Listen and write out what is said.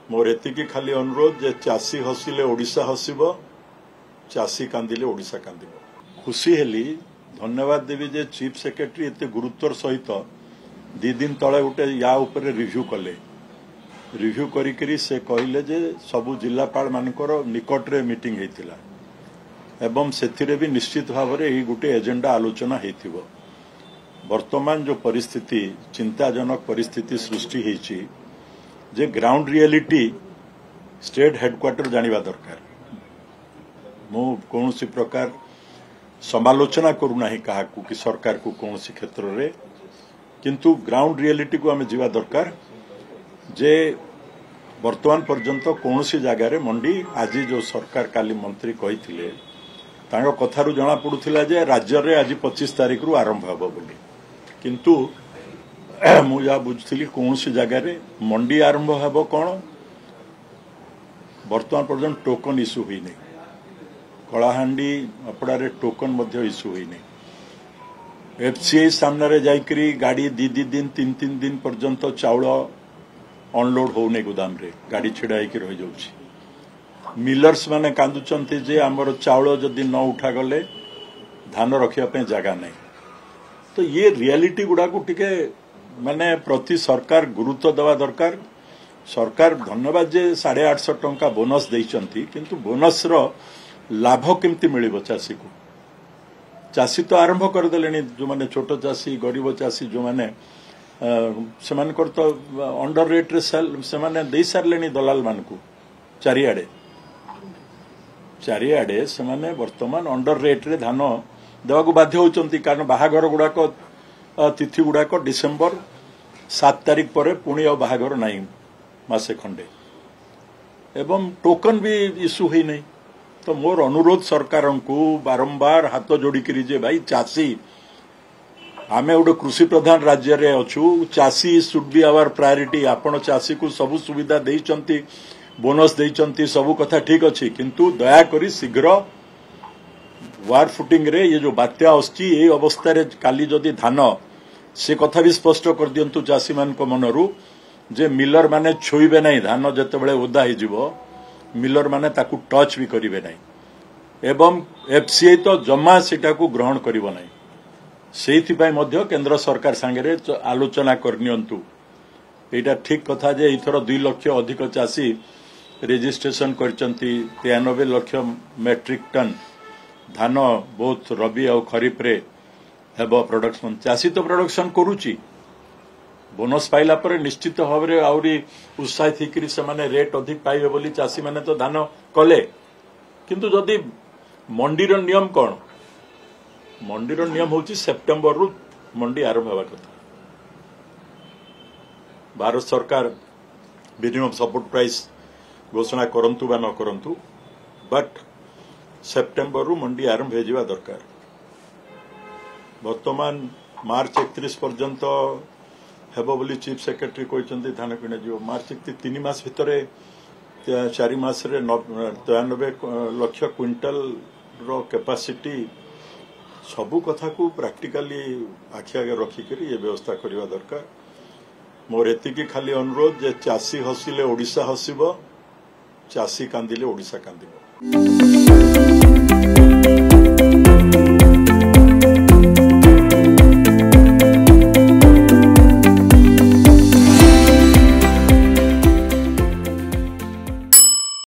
मोर एतिकी खाली अनुरोध जे चाषी हसिले ओडिशा हसिबो, चाषी कांदिले ओडिशा कांदिबो। खुशी हेली, धन्यवाद देवी जे चीफ सेक्रेटरी एते गुरुत्वर सहित 2 दिन तले गोटे या ऊपर रिव्यू कले। रिव्यू करी से कहले जे सबु जिलापाल मानकर निकट रे मीटिंग हेतिला एवं सेथिरे भी निश्चित भाव में यही गोटे एजेंडा आलोचना हेतिबो। वर्तमान जो परिस्थिति चिंताजनक परिस्थिति सृष्टि हेछि जे ग्राउंड रियलिटी स्टेट हेडक्वार्टर जानिबा दरकार। मो कोनोसी प्रकार समालोचना करूना ही कहा कि सरकार को कोनोसी क्षेत्र रे, किंतु ग्राउंड रियलिटी को हमें जीवा दरकार जे वर्तमान पर्यंत कोनोसी जगह रे मंडी आज जो सरकार काली मंत्री कहिथिले तांको कथारु जना पडुथिला जे राज्य रे आज 25 तारिख रु आरंभ हबो बोली, किंतु मु जा बुझथिली कोनोसी जगह रे मंडी आरंभ हबो कोन वर्तमान पर्यंत टोकन इश्यू हुई नहीं। कलाहांडी अपड़ा रे टोकन मध्य इश्यू हुई नहीं। एफसीआई सामने रे जाइकरी गाड़ी 2 दिन 3 दिन पर्यंत चाउल अनलोड होने गोदाम रे गाड़ी छिड़ा होकर रही जाउछि। मिलर्स माने कांदुचंती जे हमर चाउल जदि न उठा गले धान रखिया पे जगह नहीं। तो ये रियलिटी गुडा को टिके माने प्रति सरकार गुरुत्व देवा दरकार। सरकार धन्यवाद जे 850 टंका बोनस देइचंती, किंतु बोनस रो लाभ केमती मिलिबो चासी को। चासी तो आरंभ कर देलेनी, जो माने छोटो चासी गरीब चासी जो माने से मानकर तो अंडर रेट रे सेल से माने दे सारलेनी दलाल मान को चारिआडे से माने वर्तमान अंडर रेट रे धान देवा को बाध्य होचंती। कारण बाहागर गुड़ाक तिथि गुड़ाक डिसेम्बर 7 तारिख पर पुणी और बाहागर नहीं मासे खंडे एवं टोकन भी इश्यू हुई नहीं। तो मोर अनुरोध सरकार को बारंबार हाथ जोड़िकी जे भाई चाषी आमे गोटे कृषि प्रधान राज्य रे अछु, चाषी शुड बी आवर प्रायोरिटी। आपण चाषी को सबु सुविधा देइचंती, बोनस देइचंती, सबु कथा ठीक अछि, किंतु दया करी शीघ्र वार फुटिंग रे ये जो बात्या आछि ए अवस्था रे काली जदि धान से कथा भी स्पष्ट कर दियंतु चाषी मान को मनरु जे मिलर माने छोइबे नहीं धान जते बेले ओदा ही जीवो, मिलर माने ताकू टच भी करिवे नहीं एवं एफसीआई तो जमा सेटा को ग्रहण करिवो नहीं। सेइथिपाई मध्य केंद्र सरकार सांगरे आलोचना करनियंतु। एटा ठीक कथा जे इथर 2 लाख अधिक चाषी रजिस्ट्रेशन करचंती। 93 लाख मेट्रिक टन धान बहुत रबी और खरीफ रे हेबो प्रोडक्शन। चाषी तो प्रोडक्शन करूची, बोनस पाइला पर निश्चित भाव में आउरी उत्साहित होकर से माने रेट अधिक पाइबे बोली चाषी माने तो धान कले, किंतु जदि मंडीर नियम कौन? मंडीर नियम होची सेप्टेम्बर रु मंडी आरंभ होगा कथा। भारत सरकार मिनिमम सपोर्ट प्राइस घोषणा करंतु बा न करंतु, बट सेप्टेम्बर रु मंडी आरंभ हो जावा दरकार। वर्तमान मार्च 31 पर्यंत हेबो बोली चीफ सेक्रेटरी कहते धान किणा जीव। मार्च 3 मास भितर 4 मास रे 93 लाख क्विंटल रो कैपेसिटी सबू कथा को प्रैक्टिकली आखि आगे रखिक ये व्यवस्था करवा दरकार। मोर एतिकी खाली अनुरोध जे चाषी हसिले ओडिशा हसिबो, चाषी कांदिले ओडिशा कांदिबो।